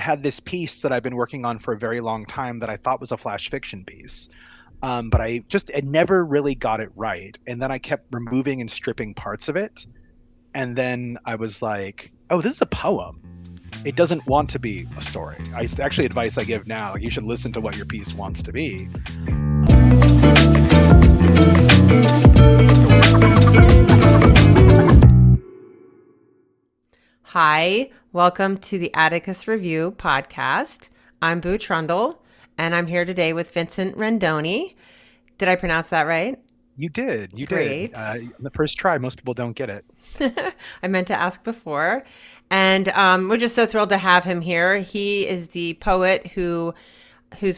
had this piece that I've been working on for a very long time that I thought was a flash fiction piece. But I never really got it right. And then I kept removing and stripping parts of it. And then I was like, oh, this is a poem. It doesn't want to be a story. Actually, advice I give now, like, you should listen to what your piece wants to be. Hi, welcome to the Atticus Review podcast. I'm Boo Trundle, and I'm here today with Vincent Rendoni. Did I pronounce that right? You did. You Great. did. On the first try, most people don't get it. I meant to ask before. And we're just so thrilled to have him here. He is the poet whose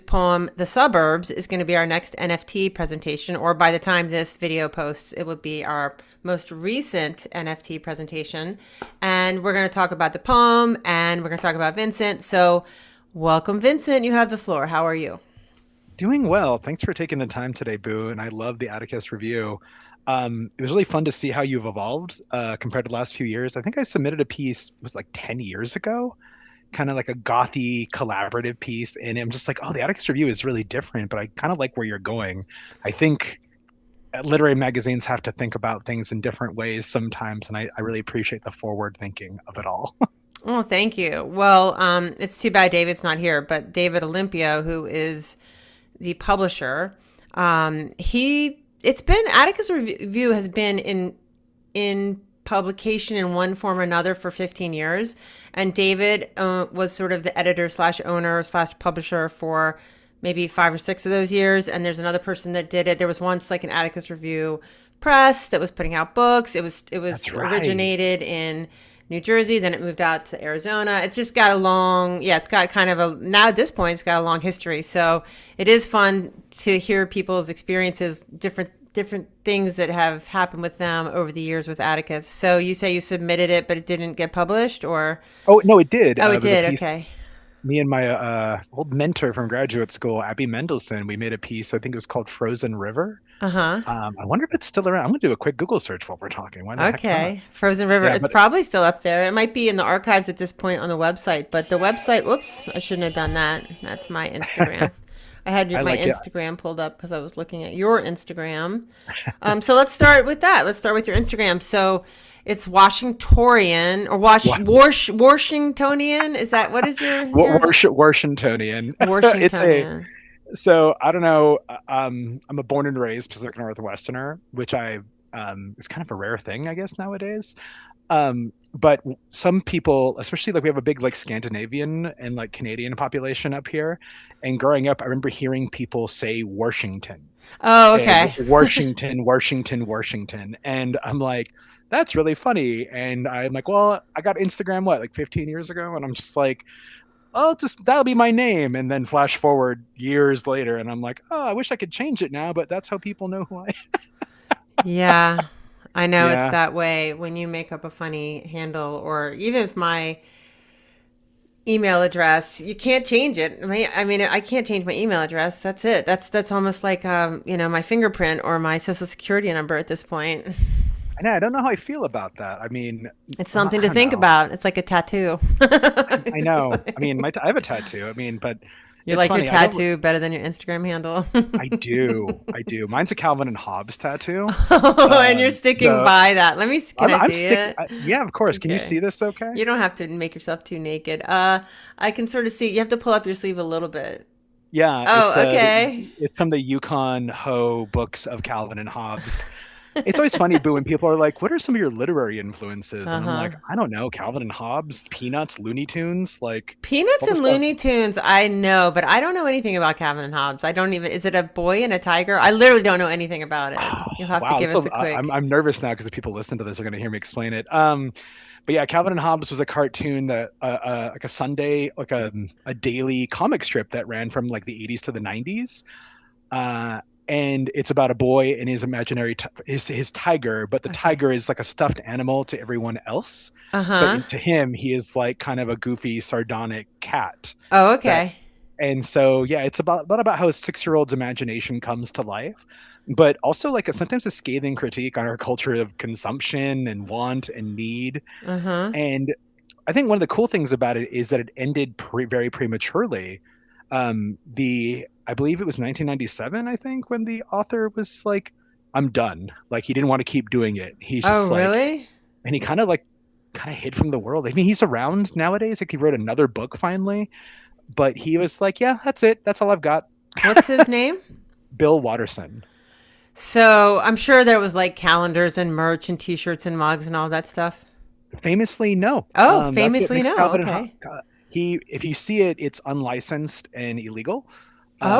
poem, The Suburbs, is going to be our next NFT presentation, or by the time this video posts, it will be our most recent NFT presentation. And we're going to talk about the poem, and we're going to talk about Vincent. So welcome, Vincent. You have the floor. How are you? Doing well. Thanks for taking the time today, Boo. And I love the Atticus Review. It was really fun to see how you've evolved compared to the last few years. I think I submitted a piece, it was like 10 years ago, kind of like a gothy collaborative piece. And I'm just like, oh, the Atticus Review is really different, but I kind of like where you're going. I think literary magazines have to think about things in different ways sometimes. And I really appreciate the forward thinking of it all. Oh, thank you. Well, it's too bad David's not here, but David Olympio, who is the publisher, Atticus Review has been in publication in one form or another for 15 years. And David was sort of the editor / owner / publisher for maybe 5 or 6 of those years. And there's another person that did it. There was once like an Atticus Review press that was putting out books. It was That's right. originated in New Jersey, then it moved out to Arizona. It's just got it's got kind of now at this point, it's got a long history. So it is fun to hear people's experiences, different things that have happened with them over the years with Atticus. So you say you submitted it, but it didn't get published, or? Oh, no, it did. Oh, it did. Okay. Me and my old mentor from graduate school, Abby Mendelson, we made a piece. I think it was called Frozen River. Uh-huh. I wonder if it's still around. I'm going to do a quick Google search while we're talking. Why the heck Okay. not? Frozen River. Yeah, It's probably still up there. It might be in the archives at this point on the website, but the website, whoops, I shouldn't have done that. That's my Instagram. I had my like it. Instagram pulled up because I was looking at your Instagram. So let's start with that. Let's start with your Instagram. So it's Washingtonian or Washingtonian. Is that, what is your Washingtonian. Washingtonian? So I don't know. I'm a born and raised Pacific Northwesterner, which is kind of a rare thing, I guess, nowadays. But some people, especially like we have a big like Scandinavian and like Canadian population up here. And growing up, I remember hearing people say Washington. Oh, okay. Washington. And I'm like, that's really funny. And I'm like, well, I got Instagram, like 15 years ago? And I'm just like, oh, that'll be my name. And then flash forward years later, and I'm like, oh, I wish I could change it now, but that's how people know who I am. Yeah, I know. Yeah. It's that way when you make up a funny handle, or even with my email address, you can't change it. I mean, I can't change my email address. That's it. That's almost like my fingerprint or my social security number at this point. I know. I don't know how I feel about that. I mean, It's something to think about. It's like a tattoo. I know. I mean, I have a tattoo. I mean, but You it's like funny. your tattoo better than your Instagram handle. I do. Mine's a Calvin and Hobbes tattoo. And you're sticking by that. Can I see it? Yeah, of course. Can you Okay. see this okay? You don't have to make yourself too naked. I can sort of see. You have to pull up your sleeve a little bit. Yeah. Oh, okay. It's from the Yukon Ho books of Calvin and Hobbes. It's always funny, Boo, when people are like, what are some of your literary influences? And I'm like, I don't know, Calvin and Hobbes, Peanuts, Looney Tunes, like Peanuts and Looney Tunes, I know, but I don't know anything about Calvin and Hobbes. I don't even, is it a boy and a tiger? I literally don't know anything about it. You'll have to give us a quick. I'm nervous now because if people listen to this are going to hear me explain it. But yeah, Calvin and Hobbes was a cartoon that like a Sunday, like a daily comic strip that ran from like the 80s to the 90s. And it's about a boy and his imaginary his tiger, but the tiger is like a stuffed animal to everyone else. But to him, he is like kind of a goofy, sardonic cat. Oh, okay. And so, yeah, it's about how a 6-year-old's imagination comes to life, but also like sometimes a scathing critique on our culture of consumption and want and need. And I think one of the cool things about it is that it ended very prematurely. I believe it was 1997, I think, when the author was like, "I'm done." Like he didn't want to keep doing it. He's Oh, just like, really? and he kind of hid from the world. I mean, he's around nowadays. Like he wrote another book finally, but he was like, "Yeah, that's it. That's all I've got." What's his name? Bill Watterson. So I'm sure there was like calendars and merch and T-shirts and mugs and all that stuff. Famously, no. Oh, That's it. famously, Mixed no. Calvin Okay. he, if you see it, it's unlicensed and illegal.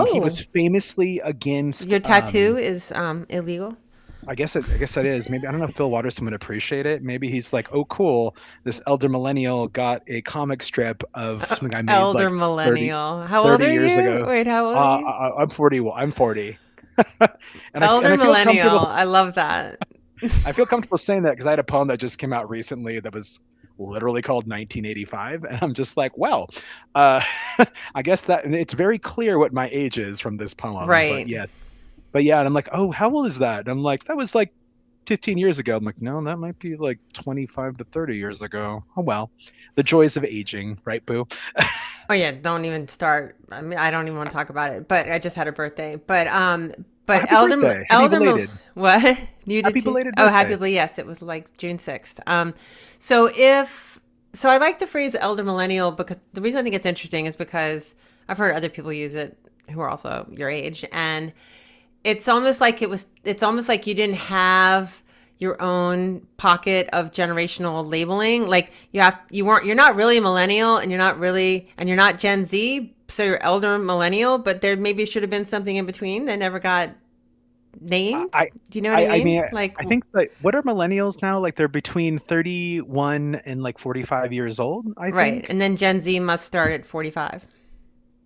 He was Oh, famously against. your tattoo is illegal. I guess that is. Maybe I don't know if Phil Watterson would appreciate it. Maybe he's like, oh, cool. This elder millennial got a comic strip of something I made Elder like 30 millennial. How old 30 are years you? ago. Wait, how old are you? I'm 40. Well, I'm 40, and Elder I feel millennial. comfortable. I love that. I feel comfortable saying that because I had a poem that just came out recently that was literally called 1985, and I'm just like, well, uh, I guess that it's very clear what my age is from this poem. Right. But yeah, and I'm like, oh, how old is that? And I'm like, that was like 15 years ago. I'm like, no, that might be like 25 to 30 years ago. Oh well, the joys of aging, right, Boo? Oh yeah, don't even start. I mean, I don't even want to talk about it. But I just had a birthday. Oh, But happy birthday, happy belated, what you did happy too? belated Oh, birthday. yes, it was like June 6th. So if so, I like the phrase elder millennial because the reason I think it's interesting is because I've heard other people use it who are also your age, and it's almost like it was. It's almost like you didn't have your own pocket of generational labeling. Like you're not really a millennial, and you're not Gen Z, so you're elder millennial, but there maybe should have been something in between that never got named. I, Do you know what I I mean? mean, Like, I think like what are millennials now? Like they're between 31 and like 45 years old, I right. think. And then Gen Z must start at 45.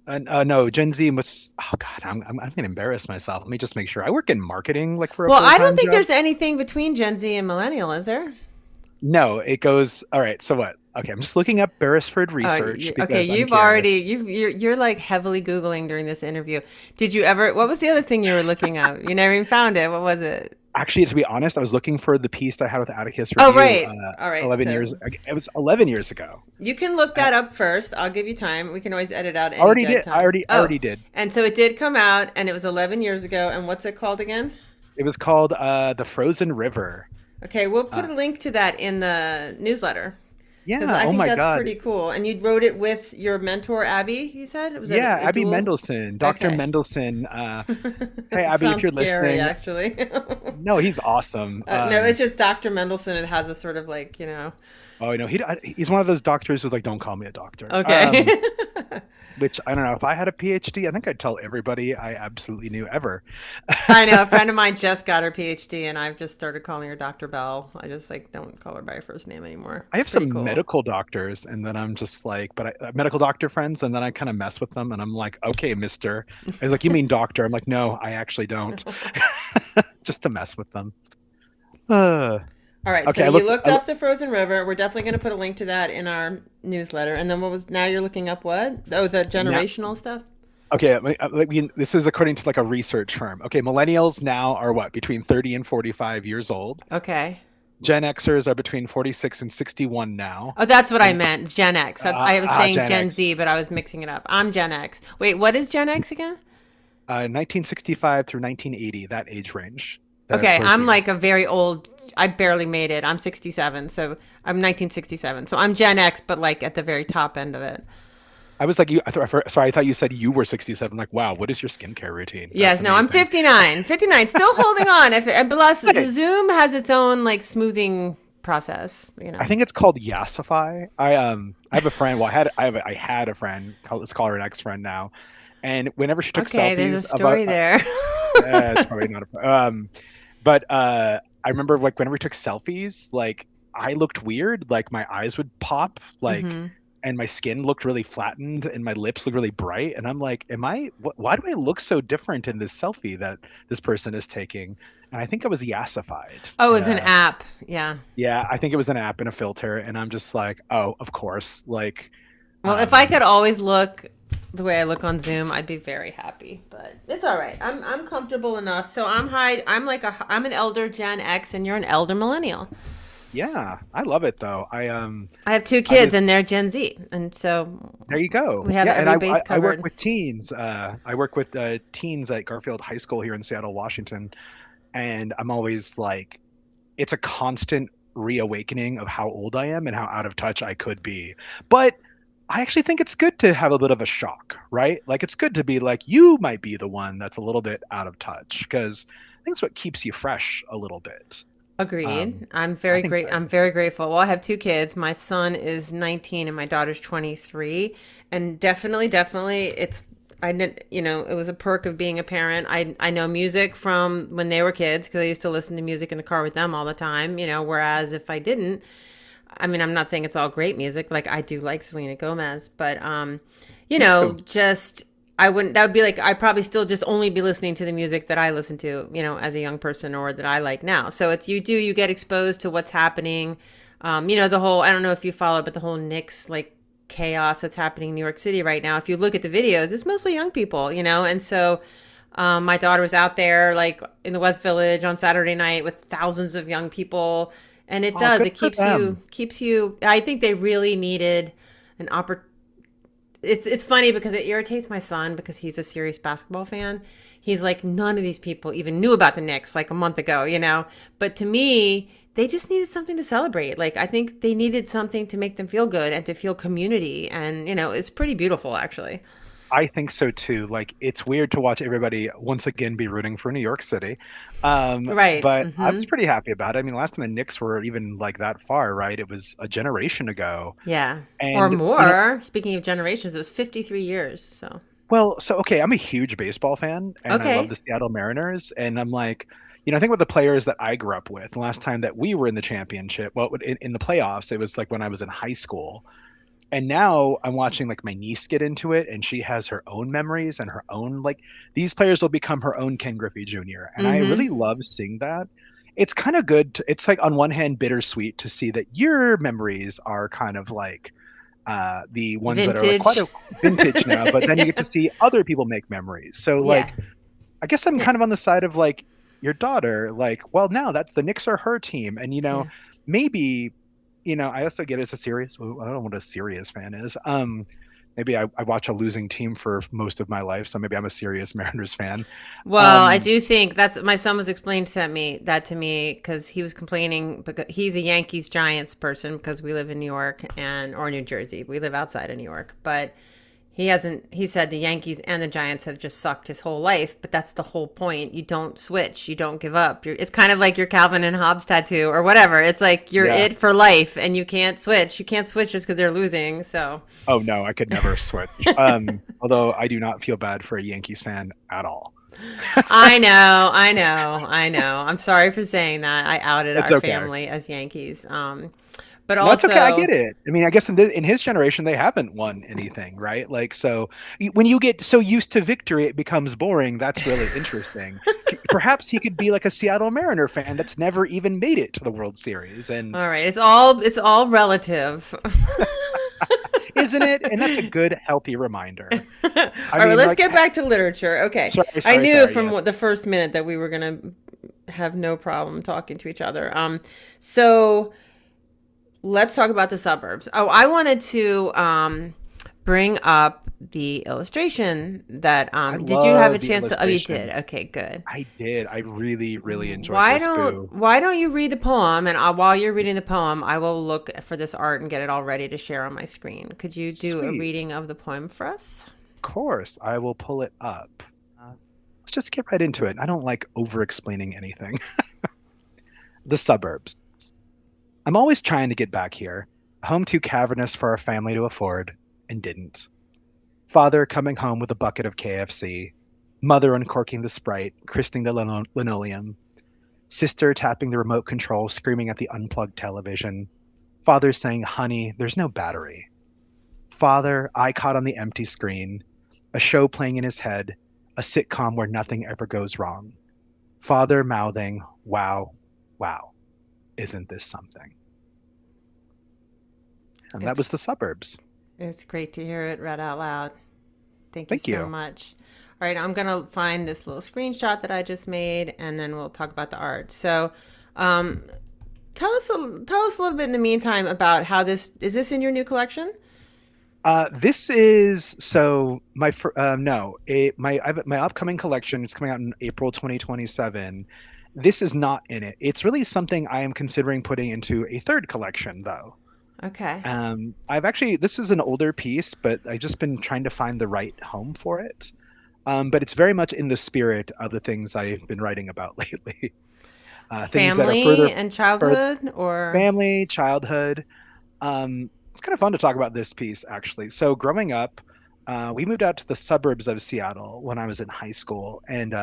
And no, Gen Z was. Oh God, I'm gonna embarrass myself. Let me just make sure. I work in marketing, like for a Well, full I don't time think job. there's anything between Gen Z and millennial, is there? No, it goes. All right. So what? Okay, I'm just looking up Beresford research Okay, because I'm curious. you're like heavily Googling during this interview. Did you ever, what was the other thing you were looking up? You never even found it. What was it? Actually, to be honest, I was looking for the piece I had with Atticus Oh, review right. All right. 11 years. So It was 11 years ago. you can look I that up first. I'll give you time. We can always edit out any already dead did. time. I Oh, already did. and so it did come out and it was 11 years ago. And what's it called again? It was called The Frozen River. Okay, we'll put Uh, a link to that in the newsletter because yeah. I Oh think my that's God. pretty cool. And you wrote it with your mentor, Abby, you said? Was that Yeah, a Abby dual? Mendelsohn, Dr. Okay. Mendelsohn. Hey, Abby, if Sounds you're scary, listening, actually. no, he's awesome. No, it's just Dr. Mendelsohn. It has a sort of like, Oh, no, he's one of those doctors who's like, don't call me a doctor. okay. Which I don't know. If I had a PhD, I think I'd tell everybody I absolutely knew ever. I know. A friend of mine just got her PhD, and I've just started calling her Dr. Bell. I just like don't call her by her first name anymore. I It's have pretty some cool. medical doctors, and then I'm just like, medical doctor friends, and then I kind of mess with them, and I'm like, okay, mister. They're like, you mean doctor? I'm like, no, I actually don't. Just to mess with them. Uh, All right, so okay, you looked up the Frozen River. We're definitely going to put a link to that in our newsletter. And then now you're looking up what? Oh, the now, generational stuff? okay, this is according to like a research firm. Okay, millennials now are what, between 30 and 45 years old. Okay. Gen Xers are between 46 and 61 now. Oh, that's what I And meant. It's Gen X. I was saying Gen Gen X. Z, but I was mixing it up. I'm Gen X. Wait, what is Gen X again? 1965 through 1980, that age range. Okay, Those I'm years. like a very old. I barely made it. I'm 67, so I'm 1967. So I'm Gen X, but like at the very top end of it. I was like, sorry, I thought you said you were 67. Like, wow, what is your skincare routine? That's Yes, no, I'm amazing. 59. 59, still holding on. And plus, Hey, Zoom has its own like smoothing process. I think it's called Yassify. I have a friend. Well, I had a friend. Let's call her an ex-friend now. And whenever she took Okay, there's a selfies about, story there. it's probably not but I remember like whenever we took selfies, like I looked weird. Like my eyes would pop, like, hmm and my skin looked really flattened, and my lips looked really bright. And I'm like, why do I look so different in this selfie that this person is taking? And I think I was yassified. Oh, it's an app. Yeah. Yeah, I think it was an app and a filter, and I'm just like, oh, of course. Like, Well, if I um, could always look the way I look on Zoom, I'd be very happy. But it's all right. I'm comfortable enough. So I'm high. I'm an elder Gen X, and you're an elder millennial. Yeah, I love it though. I have two I kids was and they're Gen Z, and so There you go. we have Yeah, and every base I work covered. with teens. I work with teens at Garfield High School here in Seattle, Washington, and I'm always like, it's a constant reawakening of how old I am and how out of touch I could be. But I actually think it's good to have a bit of a shock, right? Like it's good to be like, you might be the one that's a little bit out of touch because I think it's what keeps you fresh a little bit. Agreed. I'm I very think great. I'm very grateful. Well, I have two kids. My son is 19 and my daughter's 23. And definitely, it was a perk of being a parent. I know music from when they were kids because I used to listen to music in the car with them all the time. Whereas if I didn't, I mean, I'm not saying it's all great music. Like I do like Selena Gomez, but me too. just I wouldn't. That would be like I'd probably still just only be listening to the music that I listened to, as a young person or that I like now. So it's you get exposed to what's happening. The whole I don't know if you follow, but the whole Knicks like chaos that's happening in New York City right now. If you look at the videos, it's mostly young people, and so my daughter was out there like in the West Village on Saturday night with thousands of young people, and it Oh, does. good It for them. keeps you. I think they really needed an opportunity. It's funny because it irritates my son because he's a serious basketball fan. He's like, none of these people even knew about the Knicks like a month ago. But to me, they just needed something to celebrate. Like I think they needed something to make them feel good and to feel community, and it's pretty beautiful actually. I think so too. Like it's weird to watch everybody once again be rooting for New York City. Right. But I was Mm-hmm. pretty happy about it. I mean, last time the Knicks were even like that far, right? It was a generation ago. Yeah. Or And more. Speaking of generations, it was 53 years. So, so okay, I'm a huge baseball fan and I love okay. the Seattle Mariners. And I'm like, I think with the players that I grew up with, the last time that we were in the championship, well, in the playoffs, it was like when I was in high school. And now I'm watching like my niece get into it and she has her own memories and her own like these players will become her own Ken Griffey Jr. And I Mm-hmm. really love seeing that. It's kind of good it's like on one hand bittersweet to see that your memories are kind of like the ones that are like quite Vintage. a vintage now, but then you get Yeah. to see other people make memories. So Yeah. like I guess I'm Yeah. kind of on the side of like your daughter, like, well, now that's the Knicks are her team. And Yeah. maybe I also get as a serious, well, I don't know what a serious fan is. Maybe I watch a losing team for most of my life, so maybe I'm a serious Mariners fan. Well, I Um, do think that's my son was explaining that to me because he was complaining because he's a Yankees Giants person because we live in New York or New Jersey. We live outside of New York, but he said the Yankees and the Giants have just sucked his whole life, but that's the whole point. You don't switch, you don't give up. It's kind of like your Calvin and Hobbes tattoo or whatever. It's like you're yeah. it for life and you can't switch. You can't switch just because they're losing. So Oh no, I could never switch. Although I do not feel bad for a Yankees fan at all. I know. I'm sorry for saying that. I outed It's our okay. family as Yankees. But No, it's okay. I get also, it. I mean, I guess in his generation, they haven't won anything, right? Like, so when you get so used to victory, it becomes boring. That's really interesting. Perhaps he could be like a Seattle Mariner fan that's never even made it to the World Series, and all right, it's all relative. isn't it? And that's a good, healthy reminder. All I right, mean, let's like, get back to literature. Okay. sorry, I sorry, knew sorry. from Yes, the first minute that we were going to have no problem talking to each other. So let's talk about the suburbs. Oh, I wanted to bring up the illustration that I did you have a love the chance to? Oh, you did. illustration. Okay, good. I did. I really, really enjoyed Why this, don't Boo. why don't you read the poem and while you're reading the poem, I will look for this art and get it all ready to share on my screen. Could you do a Sweet. reading of the poem for us? Of course, I will pull it up. Let's just get right into it. I don't like over explaining anything. The suburbs. I'm always trying to get back here, a home too cavernous for our family to afford, and didn't. Father coming home with a bucket of KFC, mother uncorking the Sprite, christening the linoleum, sister tapping the remote control, screaming at the unplugged television, father saying, "Honey, there's no battery." Father, eye caught on the empty screen, a show playing in his head, a sitcom where nothing ever goes wrong. Father mouthing, "Wow, wow, isn't this something?" And that It's was the suburbs. it's great to hear it read out loud. Thank you Thank so you. much. All right, I'm gonna find this little screenshot that I just made, and then we'll talk about the art. So, um, tell us a little bit in the meantime about how this is this in your new collection? This is so my no it my I have my upcoming collection. It's coming out in April 2027. This is not in it. It's really something I am considering putting into a third collection though. Okay. I've actually this is an older piece, but I've just been trying to find the right home for it. But it's very much in the spirit of the things I've been writing about lately. Things that are Family and further childhood or family, childhood. It's kind of fun to talk about this piece, actually. So, growing up, we moved out to the suburbs of Seattle when I was in high school, and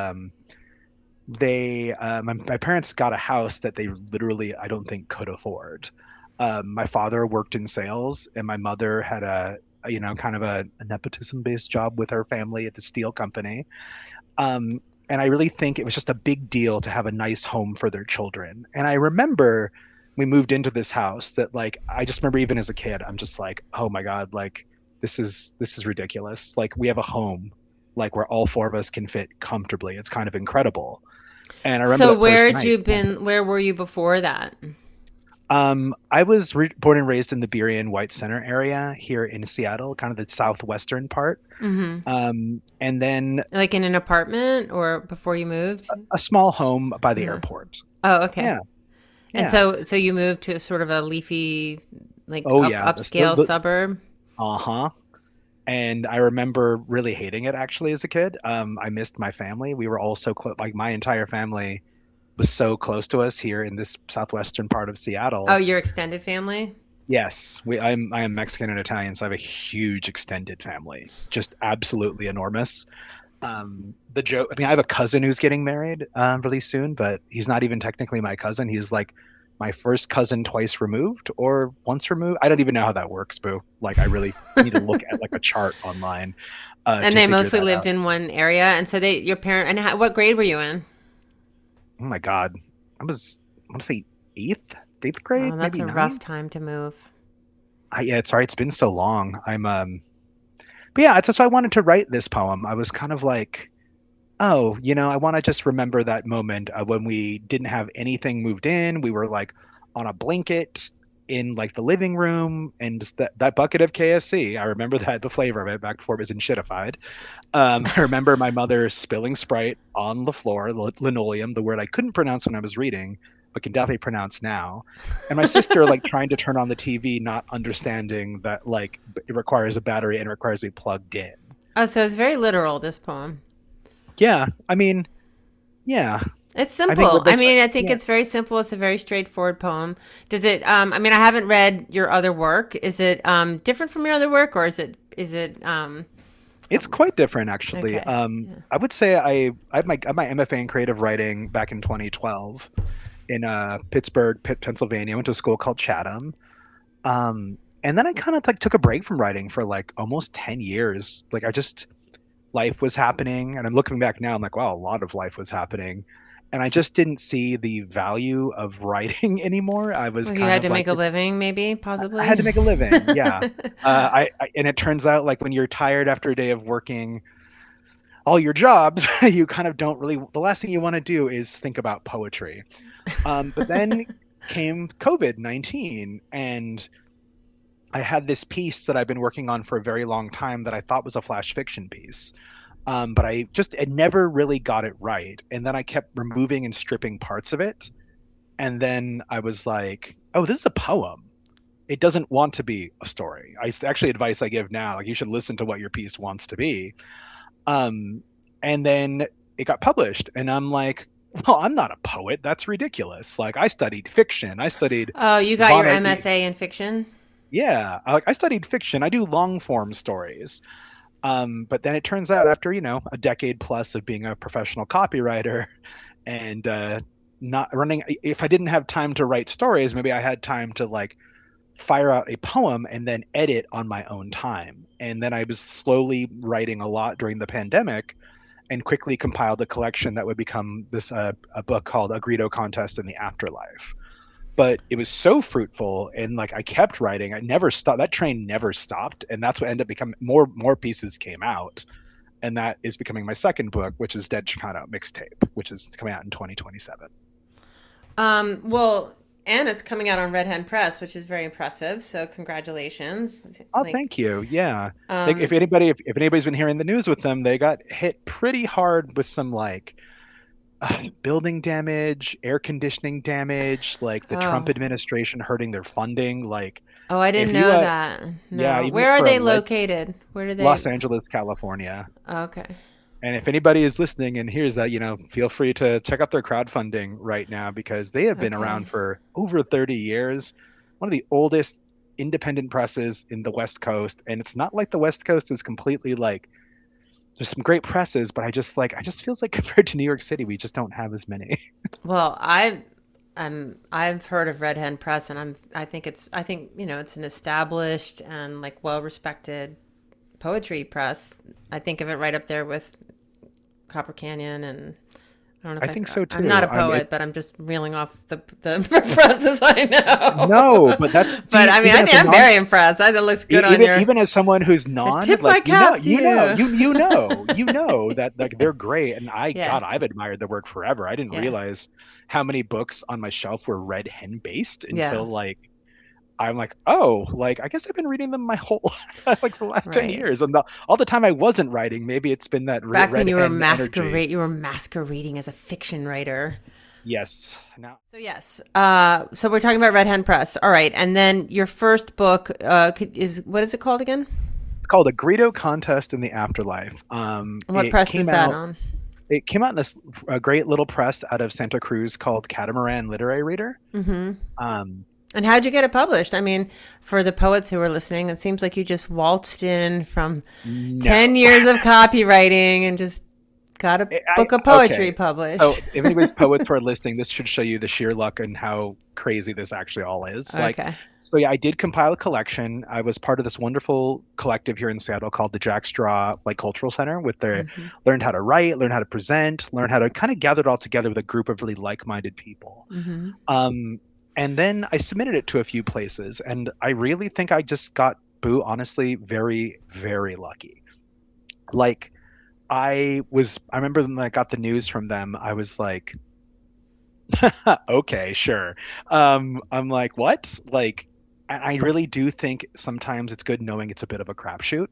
my parents got a house that they literally, I don't think, could afford. My father worked in sales, and my mother had kind of a nepotism-based job with her family at the steel company. And I really think it was just a big deal to have a nice home for their children. And I remember we moved into this house that like I just remember even as a kid, I'm just like, oh my God, like this is ridiculous. Like we have a home like where all four of us can fit comfortably. It's kind of incredible. And I remember so that first where had night. you been where were you before that? I was born and raised in the Burien White Center area here in Seattle, kind of the southwestern part. And then Like in an apartment or before you moved? a small home by the Uh-huh. airport. Oh, okay. Yeah, And yeah. so you moved to sort of a leafy, like Oh yeah. upscale suburb. Uh-huh. And I remember really hating it actually as a kid. I missed my family. We were all so close. Like my entire family was so close to us here in this southwestern part of Oh, Seattle. your extended family? Yes, I am Mexican and Italian, so I have a huge extended family, just absolutely enormous. The joke, I mean, I have a cousin who's getting married really soon, but he's not even technically my cousin. He's like my first cousin twice removed or once removed. I don't even know how that works, boo. Like, I really need to look at like a chart online And to they figure mostly that lived out. in one area. And so your parent, and what grade were you in? Oh my God, I want to say eighth grade, Oh, that's maybe a rough ninth. time to move. Yeah, it's sorry, it's been so long. But yeah, that's why I wanted to write this poem. I was kind of like, oh, I want to just remember that moment when we didn't have anything moved in. We were like on a blanket in like the living room and just that bucket of KFC. I remember that the flavor of it back before it was enshittified. I remember my mother spilling Sprite on the floor, linoleum, the word I couldn't pronounce when I was reading, but can definitely pronounce now. And my sister like trying to turn on the TV, not understanding that like it requires a battery and it requires to be plugged in. Oh, so it's very literal, this poem. Yeah, I mean, yeah, It's I think simple. with I like, mean, I think yeah, it's very simple. It's a very straightforward poem. Does it, I mean, I haven't read your other work. Is it different from your other work or is it it's quite different actually. okay. Yeah. I would say I had my MFA in creative writing back in 2012 in Pittsburgh, Pennsylvania. I went to a school called Chatham. And then I kind of like took a break from writing for like almost 10 years. Like I just life was happening and I'm looking back now, I'm like, wow, a lot of life was happening. And I just didn't see the value of writing anymore. I was Well, you kind had of to like make a living, maybe, I had possibly. to make a living. Yeah. And it turns out like when you're tired after a day of working all your jobs, you kind of don't really, the last thing you want to do is think about poetry. But then came COVID-19 and I had this piece that I've been working on for a very long time that I thought was a flash fiction piece. But I never really got it right. And then I kept removing and stripping parts of it. And then I was like, oh, this is a poem. It doesn't want to be a story. Actually advice I give now, like you should listen to what your piece wants to be. Um, and then it got published, and I'm like, well, I'm not a poet. That's ridiculous. Like I studied fiction. I studied Oh, you got your Vana. MFA in fiction? Yeah, I studied fiction. I do long form stories. But then it turns out after, a decade plus of being a professional copywriter and not running, if I didn't have time to write stories, maybe I had time to like fire out a poem and then edit on my own time. And then I was slowly writing a lot during the pandemic and quickly compiled a collection that would become this a book called A Greedo Contest in the Afterlife. But it was so fruitful and like I kept writing. I never stopped. That train never stopped. And that's what ended up becoming more pieces came out. And that is becoming my second book, which is Dead Chicano Mixtape, which is coming out in 2027. Well, And it's coming out on Red Hen Press, which is very impressive. So congratulations. Oh, Like, thank you. Yeah. Like um, if anybody's been hearing the news with them, they got hit pretty hard with some like building damage, air conditioning damage, like the Trump oh, administration hurting their funding. Like oh, I if didn't you know that. yeah, No, even where are for a they located? Where do they? Los Angeles, California. Okay, And if anybody is listening and hears that, feel free to check out their crowdfunding right now because they have been around okay. for over 30 years. One of the oldest independent presses in the West Coast. And it's not like the West Coast is completely like there's some great presses, but I just feels like compared to New York City, we just don't have as many. Well, I've heard of Red Hen Press, and I think it's an established and like well respected poetry press. I think of it right up there with Copper Canyon, and I don't know I if think so I'm not too. a poet, but I'm just reeling off the presses I No, know. but that's But see, I mean, even as a I'm non very impressed. That looks good on your. even as someone who's I non, tip my like cap to you. you know that like they're great, and Yeah, I've admired their work forever. I didn't yeah, realize how many books on my shelf were Red Hen based yeah. until like I'm like, oh, like I guess I've been reading them my whole like the last 10 Right. years, and all the time I wasn't writing, maybe it's been that Back when Red Hen energy. you were masquerading as a fiction writer. Yes. Now So yes, so we're talking about Red Hen Press. All right, and then your first book is what is it called again? it's called A Greedo Contest in the Afterlife. And what press is that on? It came out in this great little press out of Santa Cruz called Catamaran Literary Reader. Mm-hmm. Um, And how'd you get it published? I mean, for the poets who are listening, it seems like you just waltzed in from no, 10 years of copywriting and just got a book of poetry okay. So published. if anybody's poets who are listening, this should show you the sheer luck and how crazy this actually all is. Like, Okay. so yeah, I did compile a collection. I was part of this wonderful collective here in Seattle called the Jack Straw like Cultural Center, with their Mm-hmm. learned how to write, learn how to present, learn how to kind of gather it all together with a group of really like-minded people. Mm-hmm. Um, and then I submitted it to a few places, and I really think I just got, Boo, honestly, very, very lucky. Like, I remember when I got the news from them, I was like, okay, sure. I'm like, what? Like, and I really do think sometimes it's good knowing it's a bit of a crapshoot.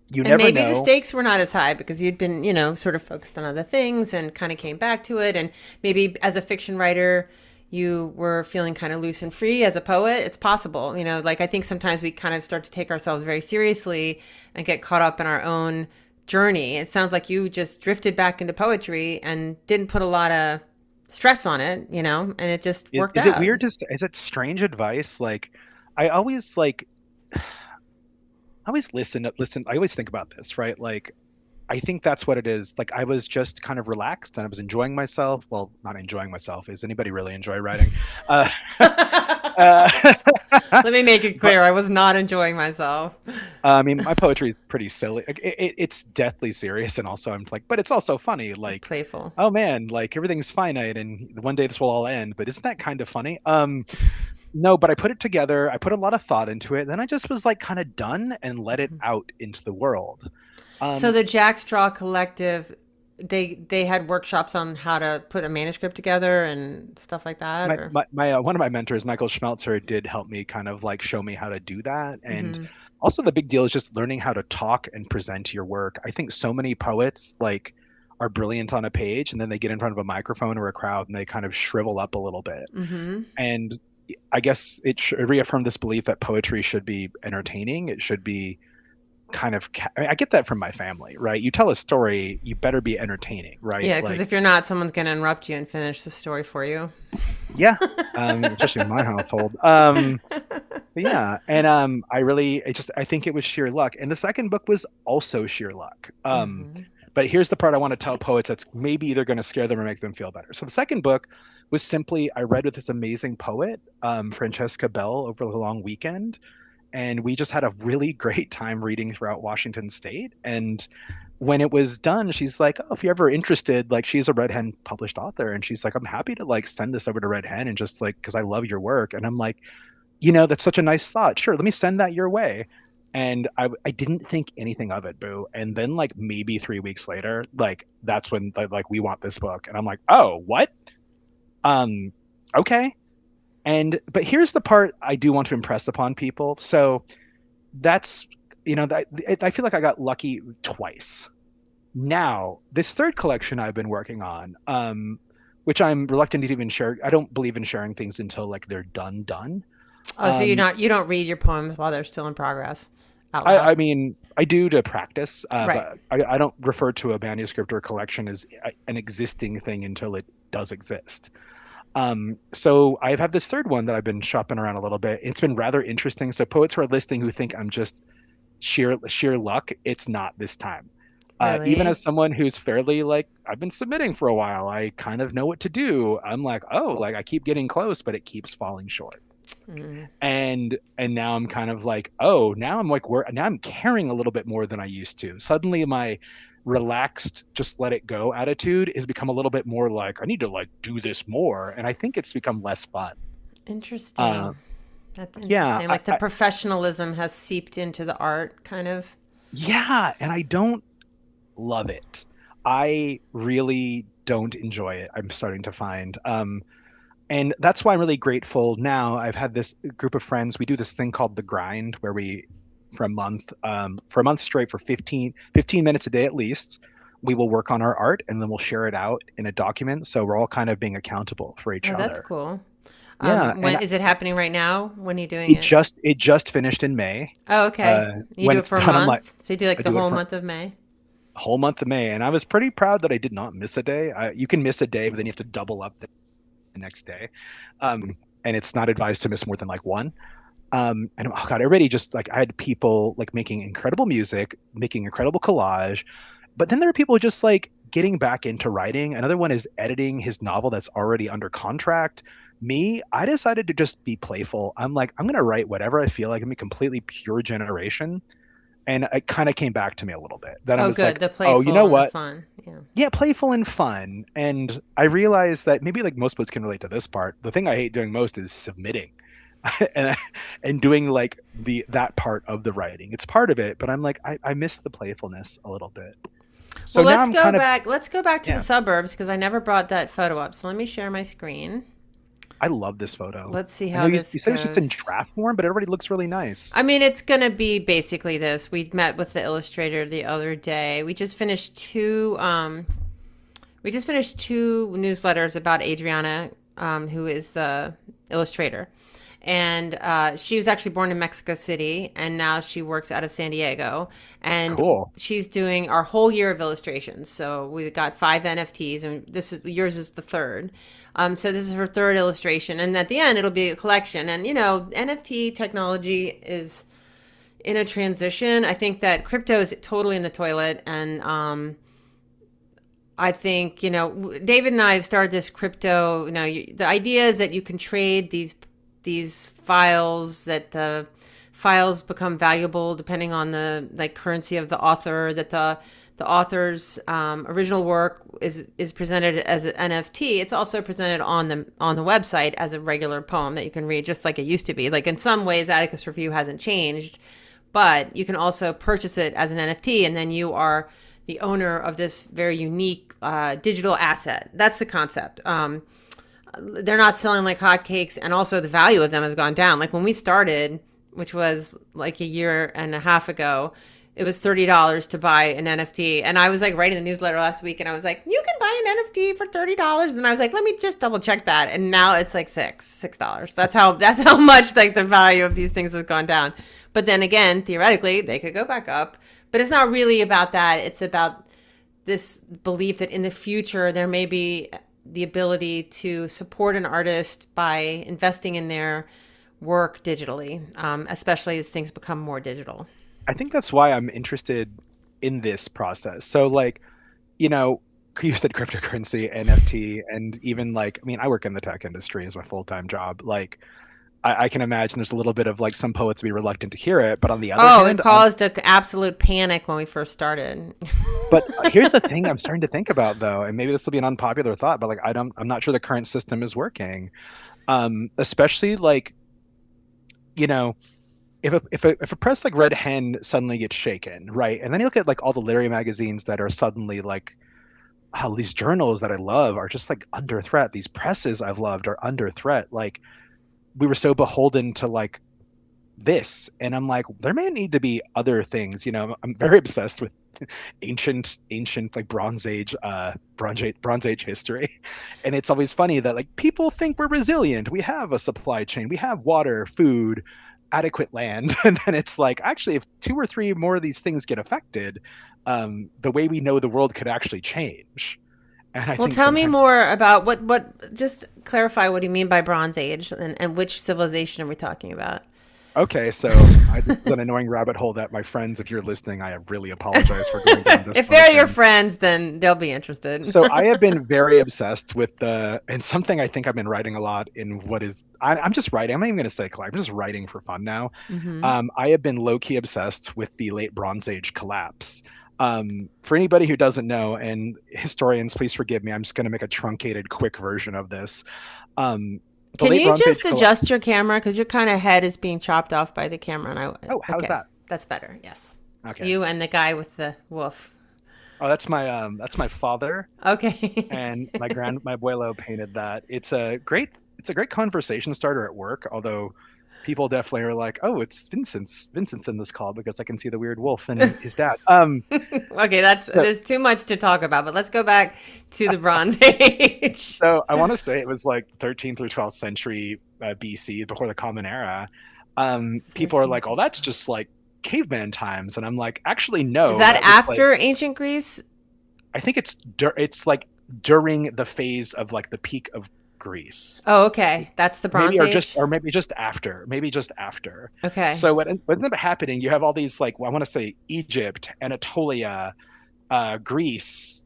You And never maybe the know. stakes were not as high because you'd been, sort of focused on other things and kind of came back to it. And maybe as a fiction writer, you were feeling kind of loose and free as a poet. It's possible, like I think sometimes we kind of start to take ourselves very seriously and get caught up in our own journey. It sounds like you just drifted back into poetry and didn't put a lot of stress on it, and it just worked Is it out. weird? Just is it strange advice? Like, I always like, I always listen. I always think about this, right? Like, I think that's what it is. Like I was just kind of relaxed and I was enjoying myself. Well, not enjoying myself. Is anybody really enjoy writing? Uh, uh, Let me make it but clear. I was not enjoying myself. I mean, my poetry is pretty silly. Like, it's deathly serious, and also I'm like, but it's also funny. Like, Playful. oh man, like everything's finite, and one day this will all end. But isn't that kind of funny? No, but I put it together. I put a lot of thought into it. Then I just was like kind of done and let it out into the world. So Um, the Jack Straw Collective, they had workshops on how to put a manuscript together and stuff like that, or one of my mentors, Michael Schmelzer, did help me kind of like show me how to do that. And hmm also the big deal is just learning how to talk and present your work. I think so many poets like are brilliant on a page and then they get in front of a microphone or a crowd and they kind of shrivel up a little bit. hmm And I guess it reaffirmed this belief that poetry should be entertaining. It should be kind of I mean, I get that from my family, right? You tell a story, you better be entertaining, right? yeah, because Like, if you're not, someone's going to interrupt you and finish the story for you. yeah, especially in my household. But yeah, and I think it was sheer luck. And the second book was also sheer luck. hmm But here's the part I want to tell poets that's maybe either going to scare them or make them feel better. So the second book was simply I read with this amazing poet, Francesca Bell, over the long weekend, and we just had a really great time reading throughout Washington State. And when it was done, she's like, "Oh, if you're ever interested, like she's a Red Hen published author, and she's like, I'm happy to like send this over to Red Hen and just like because I love your work." And I'm like, that's such a nice thought. Sure, let me send that your way. And I didn't think anything of it, Boo. And then like maybe 3 weeks later, like that's when like we want this book, and I'm like, oh, what? Um, okay. But here's the part I do want to impress upon people. So that's, I feel like I got lucky twice. Now, this third collection I've been working on, which I'm reluctant to even share. I don't believe in sharing things until like they're done. Oh, so Um, you don't read your poems while they're still in progress out I, loud. I mean, I do to practice, Right. but I don't refer to a manuscript or a collection as an existing thing until it does exist. So I've had this third one that I've been shopping around a little bit. It's been rather interesting. So poets who are listening who think I'm just sheer luck, it's not this time. Even Really? as someone who's fairly like I've been submitting for a while, I kind of know what to do. I'm like, oh, like I keep getting close, but it keeps falling short. Mm. And now I'm kind of like, oh, now I'm like, now I'm caring a little bit more than I used to. Suddenly my relaxed just let it go attitude has become a little bit more like I need to like do this more, and I think it's become less fun. uh Interesting. That's yeah interesting. Like the professionalism has seeped into the art, kind of. yeah, and I don't love it. I really don't enjoy it, I'm starting to find. And that's why I'm really grateful now. I've had this group of friends. We do this thing called the grind where we, for a month straight, for 15 minutes a day at least, we will work on our art and then we'll share it out in a document. So we're all kind of being accountable for each Oh, that's other. cool. Yeah. And When is it happening right now? When are you doing it? it just finished in May. Oh, okay. You When do it it's for a done, I'm like, month? So you do like I the do it whole for month of May? a whole month of May. And I was pretty proud that I did not miss a day. You can miss a day, but then you have to double up the next day. And it's not advised to miss more than like one. And oh god, already just like I had people like making incredible music, making incredible collage, but then there are people just like getting back into writing. Another one is editing his novel that's already under contract. Me, I decided to just be playful. I'm like, I'm gonna write whatever I feel like. I'm a completely pure generation. And it kind of came back to me a little bit. Then I Oh, was good. like, The oh, you playful know and the what? fun. Yeah. Yeah, playful and fun. And I realized that maybe like most folks can relate to this part. The thing I hate doing most is submitting and doing like that part of the writing. It's part of it, but I'm like I miss the playfulness a little bit. So Well, now I'm kind of let's go back to the yeah. suburbs because I never brought that photo up. So let me share my screen. I love this photo. Let's see I know how this you said it's just in goes. draft form, but it already looks really nice. I mean, it's going to be basically this. We met with the illustrator the other day. We just finished two newsletters about Adriana, who is the illustrator. And she was actually born in Mexico City, and now she works out of San Diego. And Cool. she's doing our whole year of illustrations. So we got 5 NFTs, and yours is the third. So this is her third illustration, and at the end it'll be a collection. And NFT technology is in a transition. I think that crypto is totally in the toilet, and I think David and I have started this crypto. The idea is that you can trade these files, that the files become valuable depending on the like currency of the author, that the author's original work is presented as an NFT. It's also presented on the website as a regular poem that you can read, just like it used to be. Like in some ways, Atticus Review hasn't changed, but you can also purchase it as an NFT, and then you are the owner of this very unique digital asset. That's the concept. They're not selling like hotcakes, and also the value of them has gone down. Like when we started, which was like a year and a half ago, it was $30 to buy an NFT. And I was like writing the newsletter last week, and I was like, you can buy an NFT for $30. And I was like, let me just double check that. And now it's like $6. That's how much like the value of these things has gone down. But then again, theoretically, they could go back up. But it's not really about that. It's about this belief that in the future there may be the ability to support an artist by investing in their work digitally, especially as things become more digital. I think that's why I'm interested in this process. So like, you know, you said cryptocurrency, NFT, and even like, I mean, I work in the tech industry as my full-time job. Like, I can imagine there's a little bit of like some poets be reluctant to hear it, but on the other Oh, it hand, caused an absolute panic when we first started. but here's the thing I'm starting to think about though, and maybe this will be an unpopular thought, but like I'm not sure the current system is working. Especially like, you know, if a press like Red Hen suddenly gets shaken, right? And then you look at like all the literary magazines that are suddenly like, how these journals that I love are just like under threat. These presses I've loved are under threat. Like, we were so beholden to like this, and I'm like, there may need to be other things. I'm very obsessed with ancient like Bronze Age history, and it's always funny that like people think we're resilient. We have a supply chain, we have water, food, adequate land, and then it's like actually, if two or three more of these things get affected, the way we know the world could actually change. And I Well, think tell me sometimes. more about just clarify what do you mean by Bronze Age, and which civilization are we talking about? Okay, so this is an annoying rabbit hole that my friends, if you're listening, I really apologize for going down this If road they're your again. friends, then they'll be interested. So I have been very obsessed with and something I think I've been writing a lot in I'm just writing. I'm not even going to say collab. I'm just writing for fun now. Hmm. I have been low-key obsessed with the late Bronze Age collapse. For anybody who doesn't know, and historians, please forgive me, I'm just going to make a truncated, quick version of this. Um, the Can late you Bronze Age just adjust your camera because your kind of head is being chopped off by the camera? And Oh, how's okay, that? that's better. Yes, Okay. you and the guy with the wolf. Oh, that's my father. Okay. And my abuelo painted that. It's a great conversation starter at work, although people definitely are like, oh, it's Vincent's in this call because I can see the weird wolf and his dad. Okay, So, there's too much to talk about, but let's go back to the Bronze Age. so I want to say it was like 13th or 12th century BC, before the Common Era. People are 13th. like, oh, that's just like caveman times, and I'm like, actually, Is no, that that was like, after ancient Greece? I think it's like during the phase of like the peak of Greece. Oh, okay. That's the Maybe Bronze Age. maybe just after. Okay. So what ended up happening, you have all these like, well, I want to say Egypt, Anatolia, Greece.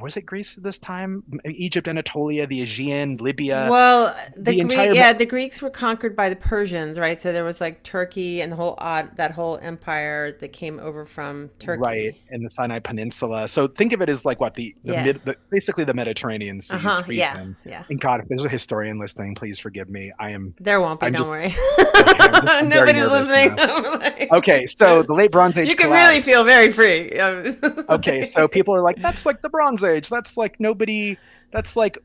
Was it Greece at this time? Egypt, Anatolia, the Aegean, Libya, Well, the entire me- the Greeks were conquered by the Persians, right? So there was like Turkey and that whole empire that came over from right, Turkey. in the Sinai Peninsula. So think of it as like what Yeah. basically the Mediterranean Seas Uh-huh. Yeah. region. Yeah. And God, if there's a historian listening, please forgive me. There won't be, I'm don't just worry. okay. I'm very Nobody's nervous listening. now. Okay, so the late Bronze Age You can collapse. really feel very free. Okay, so people are like, that's like the Bronze Age. That's like nobody. That's like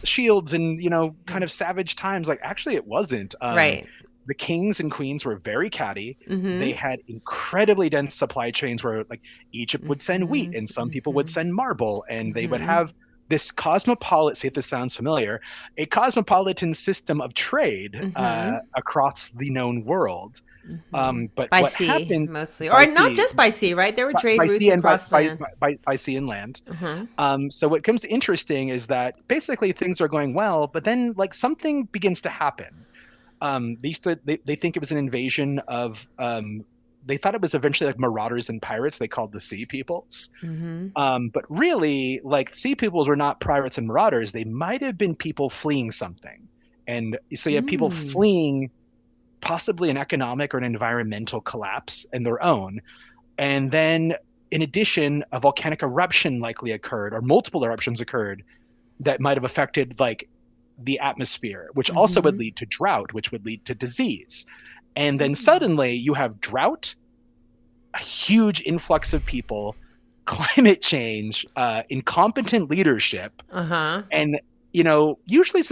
shields and kind of savage times. Like actually, it wasn't. Right. The kings and queens were very catty. They Mm-hmm. had incredibly dense supply chains where like Egypt would send wheat Mm-hmm. and some people would Mm-hmm. send marble, and they would Mm-hmm. have this cosmopolitan, see if this sounds familiar, a cosmopolitan system of trade Mm-hmm. across the known world. Mm-hmm. But By what sea, happened mostly. by Or not sea, just by sea, right? There were by, trade by routes sea and across land. by sea and land. Mm-hmm. So what comes interesting is that basically things are going well, but then like something begins to happen. They think it was an invasion of they thought it was eventually like marauders and pirates they called the sea peoples. Mm-hmm. But really, like, sea peoples were not pirates and marauders. They might have been people fleeing something. And so you have people Mm. fleeing possibly an economic or an environmental collapse in their own. And then in addition, a volcanic eruption likely occurred, or multiple eruptions occurred that might have affected like the atmosphere, which also would Mm-hmm. lead to drought, which would lead to disease. And then Mm. suddenly you have drought, a huge influx of people, climate change, incompetent leadership, Uh-huh. and usually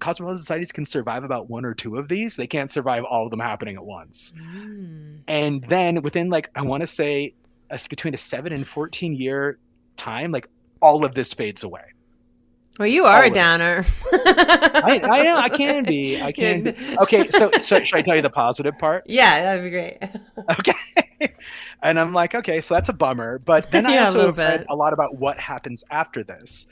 cosmopolitan societies can survive about one or two of these. They can't survive all of them happening at once. Mm. And then within like I want to say between a 7 and 14 year time, like all of this fades away. Well, you are All a of it. downer. I know I can be. I can be. Okay, so should I tell you the positive part? Yeah, that'd be great. Okay. And I'm like, okay, so that's a bummer. But then I Yeah, a also little have read bit. a lot about what happens after this.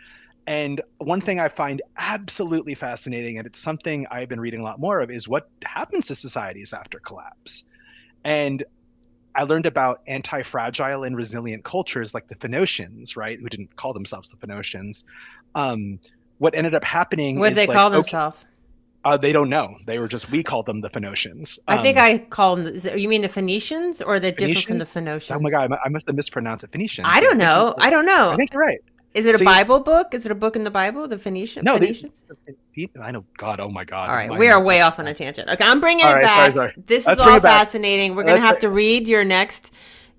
And one thing I find absolutely fascinating, and it's something I've been reading a lot more of, is what happens to societies after collapse. And I learned about anti-fragile and resilient cultures like the Phoenicians, right? Who didn't call themselves the Phoenicians. What ended up happening What did is they like, call okay, themselves? they don't know. We called them the Phoenicians. I think I call them. You mean the Phoenicians, or they're different from Phoenicians? the Oh my Phoenicians? God, I must have mispronounced it. Phoenicians. I Yeah, don't know. I don't I know. think you're right. Is it a See, Bible book? Is it a book in the Bible? The no, Phoenicians? I know. God, oh my God. All right, My we are mind. way off on a tangent. Okay, I'm bringing All it right, back. sorry. This is Let's bring all it back. fascinating. We're going to have to read your next,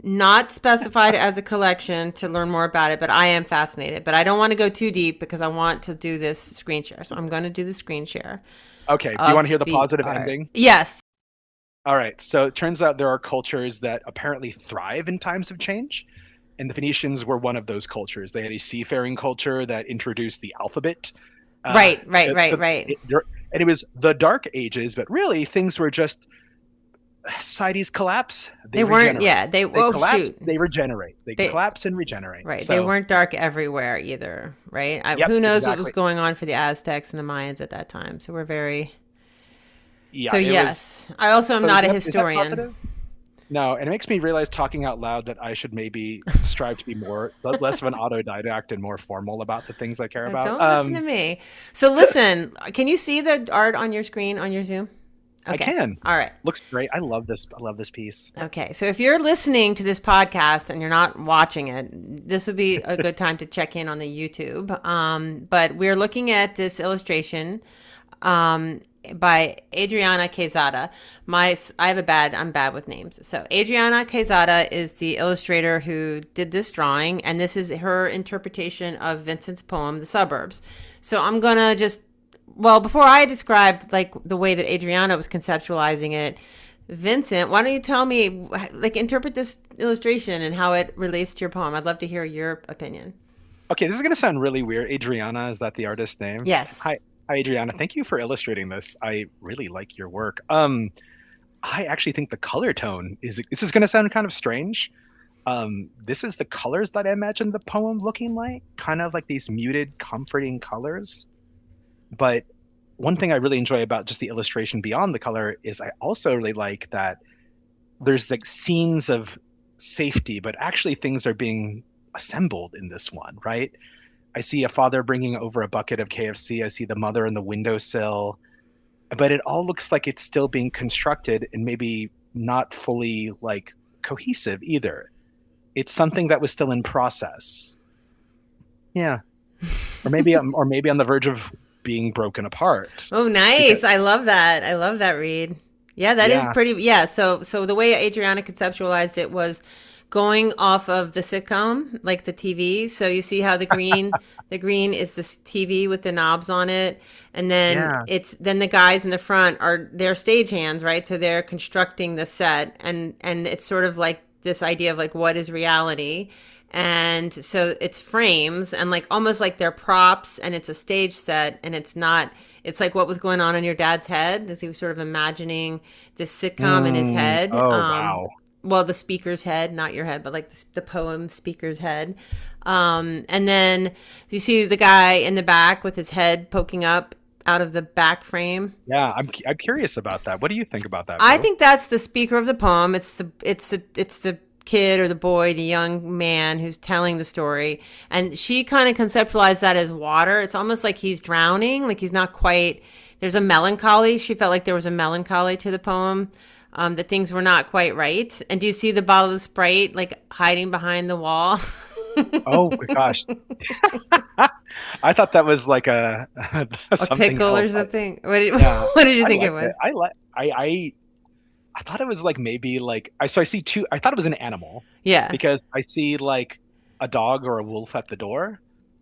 not specified as a collection to learn more about it, but I am fascinated. But I don't want to go too deep because I want to do this screen share. So I'm going to do the screen share. Okay, do you want to of hear the the positive art. ending? Yes. All right, so it turns out there are cultures that apparently thrive in times of change, and the Phoenicians were one of those cultures. They had a seafaring culture that introduced the alphabet. Uh, Right, right, to, right, to, right. and it was the Dark Ages, but really things were just societies collapse, they They weren't, regenerate. yeah, they, They oh, collapse, shoot. they regenerate. They They, collapse and regenerate. right. They So, weren't dark everywhere either, right? yep, Who knows what was exactly. going on for the Aztecs and the Mayans at that time. So we're very, so Yeah, it was. yes. I also am So not a is that historian. positive? No, and it makes me realize talking out loud that I should maybe strive to be more less of an autodidact and more formal about the things I care about. Don't listen to me. So listen, can you see the art on your screen on your Zoom? I Okay. can. All right. Looks great. I love this. I love this piece. Okay. So if you're listening to this podcast and you're not watching it, this would be a good time to check in on the YouTube. But we're looking at this illustration um, by Adriana Quezada. I'm bad with names. So Adriana Quezada is the illustrator who did this drawing, and this is her interpretation of Vincent's poem, The Suburbs. So I'm gonna just, well, before I describe like the way that Adriana was conceptualizing it, Vincent, why don't you tell me, like, interpret this illustration and how it relates to your poem? I'd love to hear your opinion. Okay, this is going to sound really weird. Adriana, is that the artist's name? Yes. Hi, Adriana. Thank you for illustrating this. I really like your work. I actually think the color tone is. This is going to sound kind of strange. This is the colors that I imagine the poem looking like, kind of like these muted, comforting colors. But one thing I really enjoy about just the illustration beyond the color is I also really like that there's like scenes of safety, but actually things are being assembled in this one, right? I see a father bringing over a bucket of KFC. I see the mother in the windowsill, but it all looks like it's still being constructed and maybe not fully like cohesive either. It's something that was still in process. Yeah. Or maybe on the verge of being broken apart. Oh, Because nice. I love that. I love that read. Yeah, that is yeah, pretty. Yeah. So the way Adriana conceptualized it was going off of the sitcom, like the TV. So you see how the green is this TV with the knobs on it. And then yeah. then the guys in the front are their stagehands, right? So they're constructing the set and it's sort of like this idea of like, what is reality? And so it's frames and like almost like they're props and it's a stage set and it's like what was going on in your dad's head as he was sort of imagining this sitcom in his head. Oh, wow. Well, the speaker's head, not your head, but like the poem speaker's head. And then you see the guy in the back with his head poking up out of the back frame. Yeah, I'm curious about that. What do you think about that, I Boo? think that's the speaker of the poem. It's the kid or the boy, the young man who's telling the story. And she kind of conceptualized that as water. It's almost like he's drowning, like he's not quite, there's a melancholy. She felt like there was a melancholy to the poem, that things were not quite right. And do you see the bottle of Sprite like hiding behind the wall? Oh my gosh. I thought that was like a A something pickle or else. something? Yeah, What did you I think it liked was? it. I thought it was like maybe like I see two. I thought it was an animal Yeah. because I see like a dog or a wolf at the door,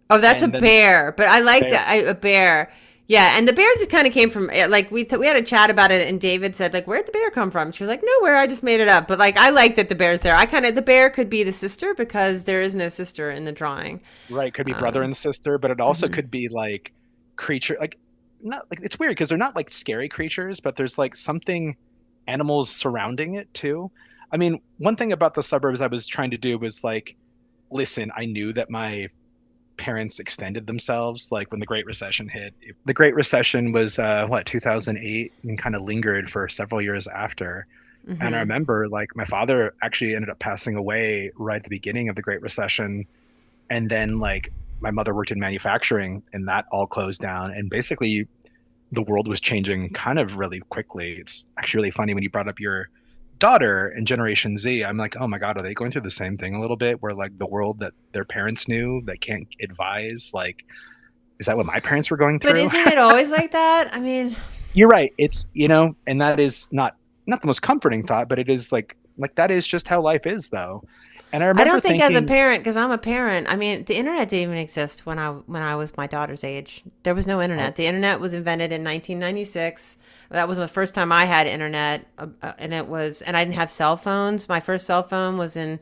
Oh, that's a and then bear. But I like bear. that a bear. Yeah, and the bear just kind of came from like we had a chat about it, and David said like, "Where'd the bear come from?" She was like, "Nowhere. I just made it up." But like, I like that the bear's there. The bear could be the sister because there is no sister in the drawing. Right, could be brother Um, and sister, but it also mhm. could be like creature like not like it's weird because they're not like scary creatures, but there's like something animals surrounding it too. I mean, one thing about the suburbs I was trying to do was like, listen, I knew that my parents extended themselves like when the Great Recession hit. The Great Recession was what 2008 and kind of lingered for several years after. And I Mhm. remember like my father actually ended up passing away right at the beginning of the Great Recession, and then like my mother worked in manufacturing and that all closed down and basically the world was changing kind of really quickly. It's actually really funny when you brought up your daughter and Generation Z. I'm like, oh my God, are they going through the same thing a little bit where like the world that their parents knew they can't advise? Like, is that what my parents were going But through? isn't it always like that? I mean, You're right. It's, and that is not the most comforting thought, but it is like that is just how life is though. And I I remember don't think as a thinking, parent, because I'm a parent. I mean, the internet didn't even exist when I was my daughter's age. There was no oh, internet. The internet was invented in 1996. That was the first time I had internet, and I didn't have cell phones. My first cell phone was in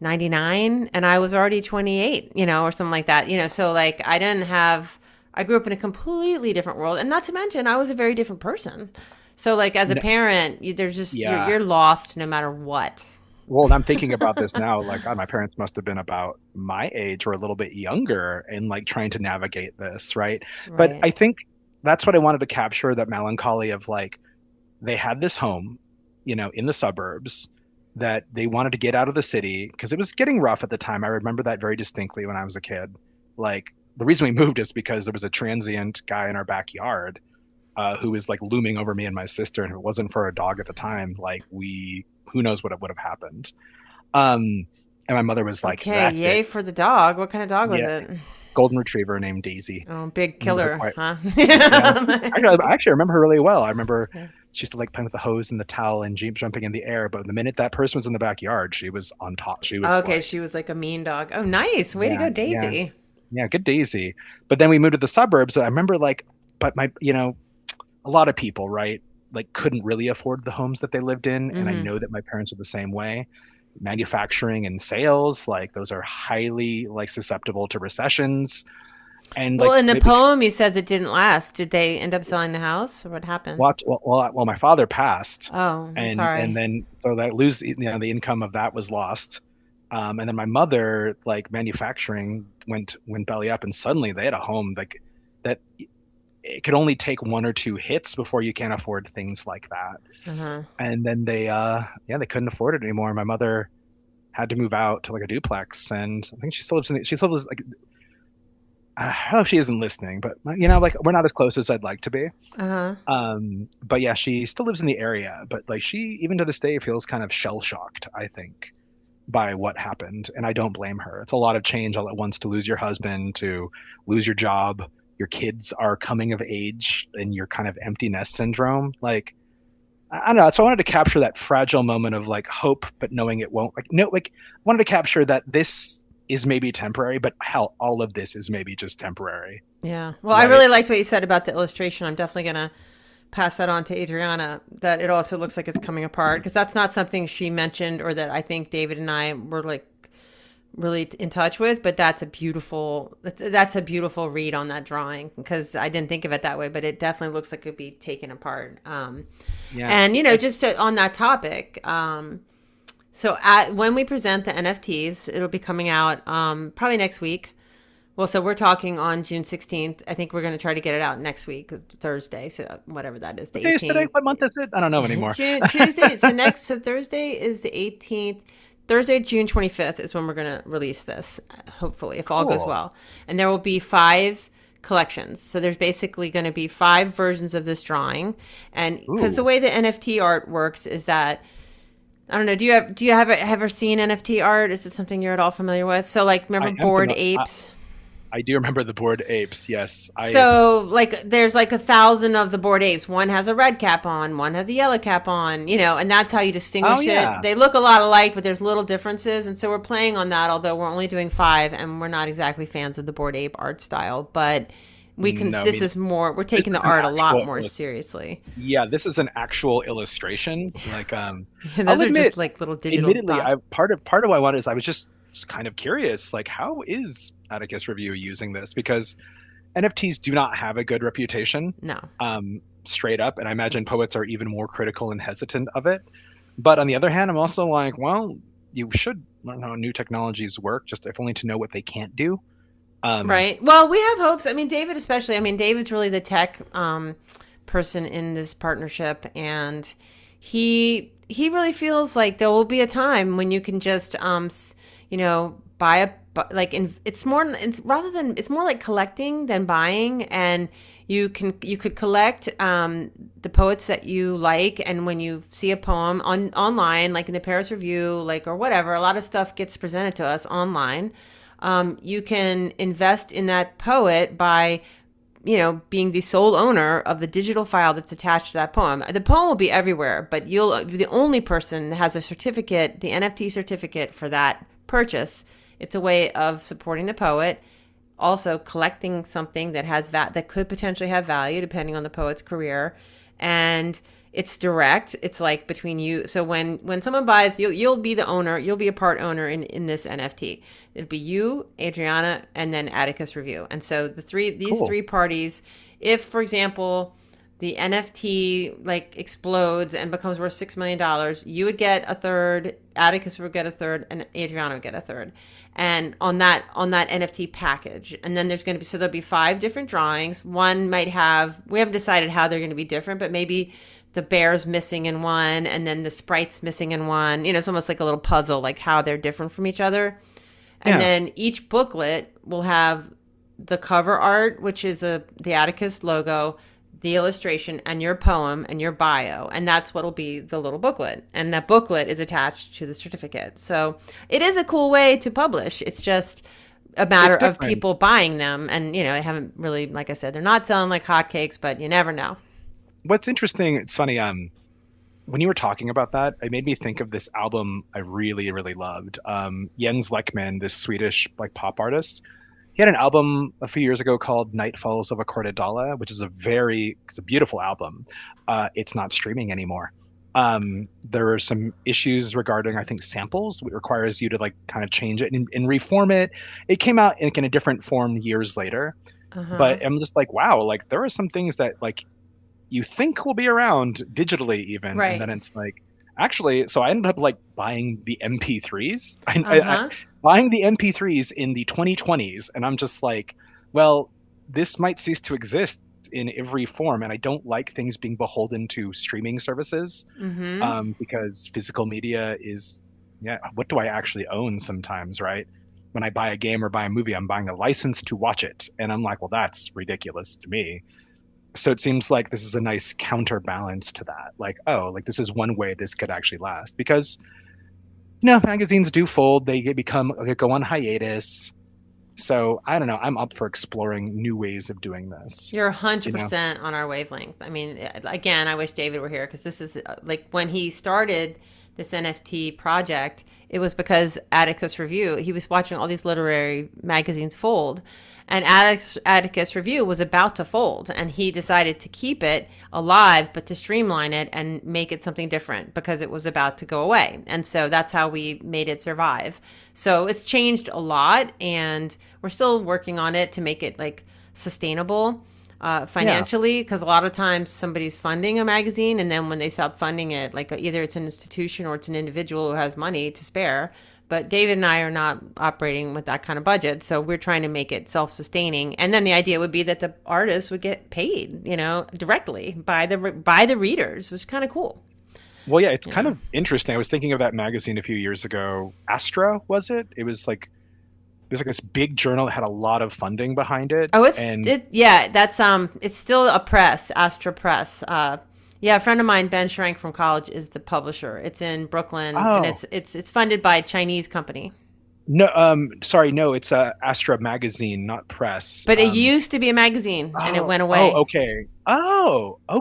99, and I was already 28, or something like that. So like I grew up in a completely different world, and not to mention I was a very different person. So like as a n- parent, there's just yeah. you're lost no matter what. Well, and I'm thinking about this now, like, God, my parents must have been about my age or a little bit younger and like trying to navigate this, right? But Right. I think that's what I wanted to capture, that melancholy of like they had this home, in the suburbs that they wanted to get out of the city because it was getting rough at the time. I remember that very distinctly when I was a kid. Like the reason we moved is because there was a transient guy in our backyard who was like looming over me and my sister, and if it wasn't for a dog at the time, like who knows what would have happened. And my mother was like, Okay, "That's it, yay for the dog. What kind of dog was yeah, it? golden retriever named Daisy." Oh, big Never killer, quite, huh? yeah. I actually remember her really well. I remember she used to like playing with the hose and the towel and jumping in the air. But the minute that person was in the backyard, she was on top. She was Okay, like, she was like a mean dog. Oh, nice. Way to yeah, go, yeah, Daisy. yeah, good Daisy. But then we moved to the suburbs. I remember like, but a lot of people, right? Like couldn't really afford the homes that they lived in. And I Hmm. know that my parents are the same way. Manufacturing and sales, like those are highly like susceptible to recessions. And Well, like in the maybe poem, you says it didn't last. Did they end up selling the house, or what happened? my father passed, Oh, I'm and sorry. then so that the income of that was lost. And then my mother, like manufacturing, went belly up, and suddenly they had a home like that. It could only take one or two hits before you can't afford things like that. Uh-huh. And then they couldn't afford it anymore. My mother had to move out to like a duplex, and I think she still lives like, I hope she isn't listening, but like we're not as close as I'd like to be. Uh-huh. But yeah, she still lives in the area, but like she even to this day feels kind of shell shocked, I think, by what happened. And I don't blame her. It's a lot of change all at once, to lose your husband, to lose your job. Your kids are coming of age and your kind of empty nest syndrome. Like, I don't know. So I wanted to capture that fragile moment of like hope, but knowing it won't. Like, no, like I wanted to capture that this is maybe temporary, but hell, all of this is maybe just temporary, Yeah. Well, I right? really liked what you said about the illustration. I'm definitely gonna pass that on to Adriana. That it also looks like it's coming apart, because that's not something she mentioned, or that I think David and I were like really in touch with. But that's a beautiful read on that drawing, because I didn't think of it that way, but it definitely looks like it could be taken apart. Yeah. And just on that topic, so when we present the NFTs, it'll be coming out probably next week. Well, so we're talking on June 16th. I think we're going to try to get it out next week, Thursday. So whatever that is, the What day is today? 18th. What month is it? I don't know anymore. Tuesday. So Thursday is the 18th. Thursday, June 25th is when we're going to release this, hopefully, if all goes Cool. well. And there will be 5 collections. So there's basically going to be 5 versions of this drawing. And because the Ooh. way the NFT art works is that, I don't know, do you have ever seen NFT art? Is it something you're at all familiar with? So like, remember I am Bored familiar. Apes? I do remember the bored apes. Yes, I. So like there's like 1,000 of the Bored Apes. One has a red cap on, one has a yellow cap on, and that's how you Oh distinguish it. yeah. They look a lot alike, but there's little differences. And so we're playing on that, although we're only doing 5, and we're not exactly fans of the Bored Ape art style. But No, I this mean is more, we're this taking is the an art a lot actual. more seriously. Yeah, this is an actual illustration. Like, I'll Those are admit, just like little digital admittedly, dot. I part of why I wanted is I was just kind of curious, like, how is Atticus Review using this? Because NFTs do not have a good reputation, No. straight up, and I imagine poets are even more critical and hesitant of it. But on the other hand, I'm also like, well, you should learn how new technologies work, just if only to know what they can't do. Um, Right. Well, we have hopes. I mean, David especially. I mean, David's really the tech person in this partnership, and he really feels like there will be a time when you can just buy a like it's more like collecting than buying, and you could collect the poets that you like, and when you see a poem online, like in the Paris Review, like, or whatever, a lot of stuff gets presented to us online. You can invest in that poet by, being the sole owner of the digital file that's attached to that poem. The poem will be everywhere, but you'll be the only person that has a certificate, the NFT certificate for that purchase. It's a way of supporting the poet, also collecting something that has that could potentially have value depending on the poet's career, and it's direct. It's like between you. So when someone buys, you'll be the owner. You'll be a part owner in this NFT. It'll be you, Adriana, and then Atticus Review. And so these three parties, if for example the NFT like explodes and becomes worth $6 million, you would get a third, Atticus would get a third, and Adriana would get a third. And on that NFT package. And then there'll be 5 different drawings. One might have, we haven't decided how they're going to be different, but maybe the bear's missing in one and then the sprite's missing in one. It's almost like a little puzzle, like how they're different from each other. And then each booklet will have the cover art, which is the Atticus logo, the illustration, and your poem and your bio. And that's what'll be the little booklet. And that booklet is attached to the certificate. So it is a cool way to publish. It's just a matter of people buying them. And, I haven't really, like I said, they're not selling like hotcakes, but you never know. What's interesting, it's funny, when you were talking about that, it made me think of this album I really, really loved. Jens Lekman, this Swedish like pop artist, he had an album a few years ago called Night Falls of a Cortadala, which is it's a beautiful album. It's not streaming anymore. There are some issues regarding, I think, samples. It requires you to like kind of change it and reform it. It came out in a different form years later. But I'm just like, wow, like there are some things that like you think will be around digitally even. Right. And then it's like, actually, so I ended up like buying the MP3s. Buying the MP3s in the 2020s. And I'm just like, well, this might cease to exist in every form. And I don't like things being beholden to streaming services because physical media is, what do I actually own sometimes, right? When I buy a game or buy a movie, I'm buying a license to watch it. And I'm like, well, that's ridiculous to me. So it seems like this is a nice counterbalance to that. Like, oh, like this is one way this could actually last because, magazines do fold. They go on hiatus. So I don't know. I'm up for exploring new ways of doing this. You're 100% on our wavelength. I mean, again, I wish David were here because this is like when he started this NFT project, it was because Atticus Review, he was watching all these literary magazines fold, and Atticus Review was about to fold, and he decided to keep it alive, but to streamline it and make it something different because it was about to go away. And so that's how we made it survive. So it's changed a lot, and we're still working on it to make it like sustainable financially, because a lot of times somebody's funding a magazine, and then when they stop funding it, like either it's an institution or it's an individual who has money to spare. But David and I are not operating with that kind of budget, so we're trying to make it self-sustaining. And then the idea would be that the artists would get paid, directly by the readers, which is kind of cool. Well, yeah, it's kind of interesting. I was thinking of that magazine a few years ago. Astra, was it? It was like this big journal that had a lot of funding behind it. Oh, it's still a press, Astra Press. Yeah, a friend of mine, Ben Schrank from college, is the publisher. It's in Brooklyn, and it's funded by a Chinese company. No, no, it's Astra Magazine, not press. But it used to be a magazine, and it went away. Oh, okay.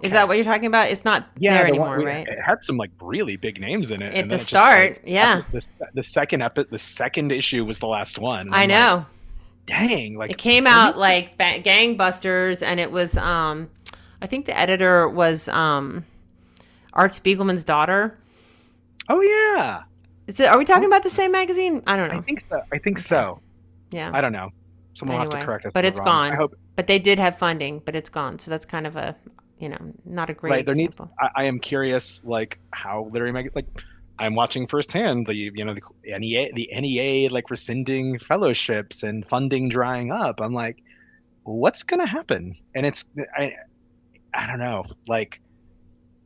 Is that what you're talking about? It's not there anymore, right? It had some like really big names in it. At the start, yeah. The second issue was the last one. I know. Like, dang! Like it came out like gangbusters, and it was I think the editor was Art Spiegelman's daughter. Oh yeah. Are we talking about the same magazine? I don't know. I think so. Yeah. I don't know. Someone will have to correct us. But it's gone. But they did have funding, but it's gone. So that's kind of a, not a great example. I am curious, like how literary like I'm watching firsthand the NEA like rescinding fellowships and funding drying up. I'm like, what's gonna happen? And I don't know, like.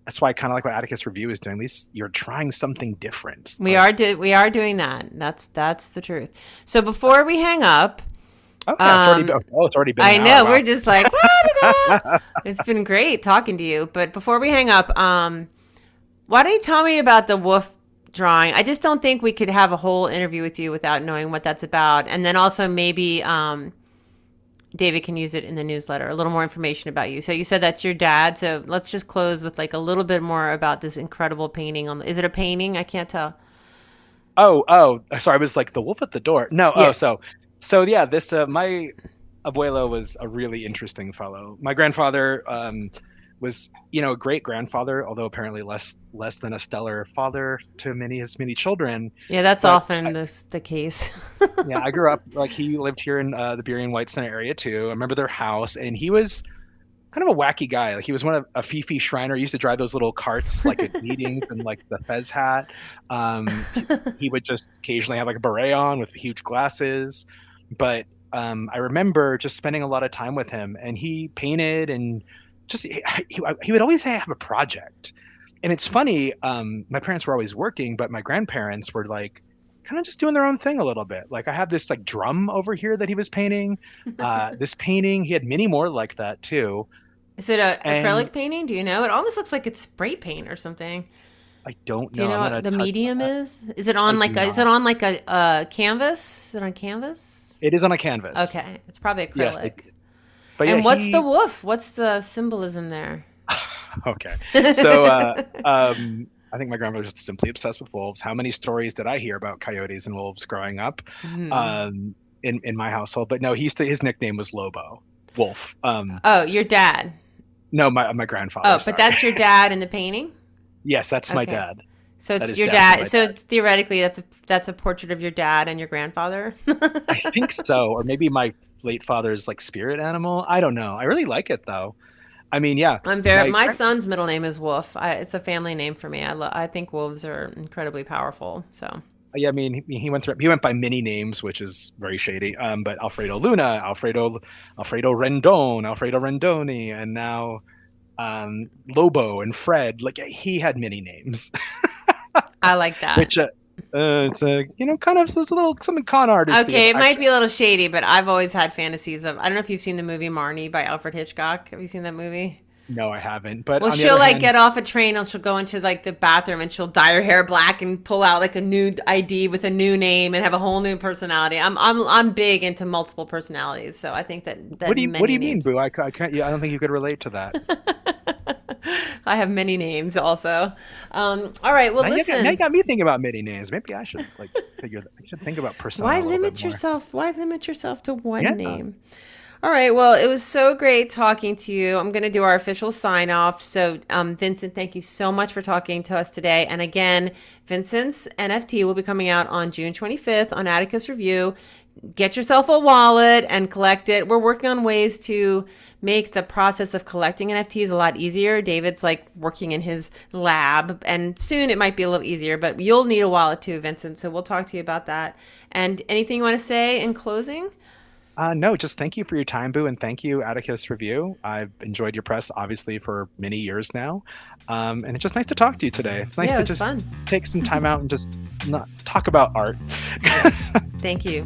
That's why I kind of like what Atticus Review is doing. At least you're trying something different. We are doing that. That's the truth. So before we hang up, it's already been. I an know hour. we're just like, what? It's been great talking to you. But before we hang up, why don't you tell me about the wolf drawing? I just don't think we could have a whole interview with you without knowing what that's about, and then also maybe David can use it in the newsletter, a little more information about you. So you said that's your dad. So let's just close with like a little bit more about this incredible painting. Is it a painting? I can't tell. Sorry, I was like the wolf at the door. No, Yeah. so yeah, this my abuelo was a really interesting fellow. My grandfather was, a great grandfather, although apparently less than a stellar father to his many children. Yeah, that's But often the case. yeah, I grew up like he lived here in the Burien White Center area too. I remember their house, and he was kind of a wacky guy. Like he was one of a Fifi Shriner. He used to drive those little carts like at meetings and like the fez hat. He would just occasionally have like a beret on with huge glasses. But I remember just spending a lot of time with him, and he painted and just he would always have a project. And it's funny. My parents were always working, but my grandparents were like kind of just doing their own thing a little bit. Like I have this like drum over here that he was painting. This painting, he had many more like that too. Is it a And acrylic painting? Do you know? It almost looks like it's spray paint or something. I don't Do you know. know I'm what gonna the touch medium that. is? Is it I on do like a is not. it on like a canvas? Is it on canvas? It is on a canvas. Okay, it's probably Yes, acrylic. but yeah, And what's the he. woof? What's the symbolism there? Okay, so I think my grandmother was just simply obsessed with wolves. How many stories did I hear about coyotes and wolves growing up, Hmm. um, in my household? But no, his nickname was Lobo, Wolf. Oh, your dad. No, my grandfather. Oh, but Sorry. that's your dad in the painting? Yes, that's my Okay. dad. So That it's is your definitely dad. my So dad. it's theoretically that's a portrait of your dad and your grandfather. I think so, or maybe my late father's like spirit animal. I don't know. I really like it though. I mean, yeah, my My son's middle name is Wolf. It's a family name for me. I think wolves are incredibly powerful. So yeah, I mean, he went by many names, which is very shady. But Alfredo Luna, Alfredo Rendon, Alfredo Rendoni, and now Lobo and Fred. Like he had many names, I like that. which it's a kind of there's a little something con artisty. Okay, it might be a little shady, but I've always had fantasies of. I don't know if you've seen the movie Marnie by Alfred Hitchcock. Have you seen that movie? No, I haven't. But Well, on the she'll other like hand, get off a train and she'll go into like the bathroom and she'll dye her hair black and pull out like a new ID with a new name and have a whole new personality. I'm big into multiple personalities, so I think that what do many you mean, names. Boo? I can't. Yeah, I don't think you could relate to that. I have many names also. All right, well Now listen. you got me thinking about many names. Maybe I should like figure. I should think about persona Why a little bit limit more. yourself? Why limit yourself to Yeah. one name? All right. Well, it was so great talking to you. I'm going to do our official sign off. So, Vincent, thank you so much for talking to us today. And again, Vincent's NFT will be coming out on June 25th on Atticus Review. Get yourself a wallet and collect it. We're working on ways to make the process of collecting NFTs a lot easier. David's like working in his lab, and soon it might be a little easier, but you'll need a wallet too, Vincent. So we'll talk to you about that. And anything you want to say in closing? No, just thank you for your time, Boo, and thank you, Atticus Review. I've enjoyed your press, obviously, for many years now. And it's just nice to talk to you today. It's nice Yeah, it to was just fun. take some time out and just not talk about art. Yes. Thank you.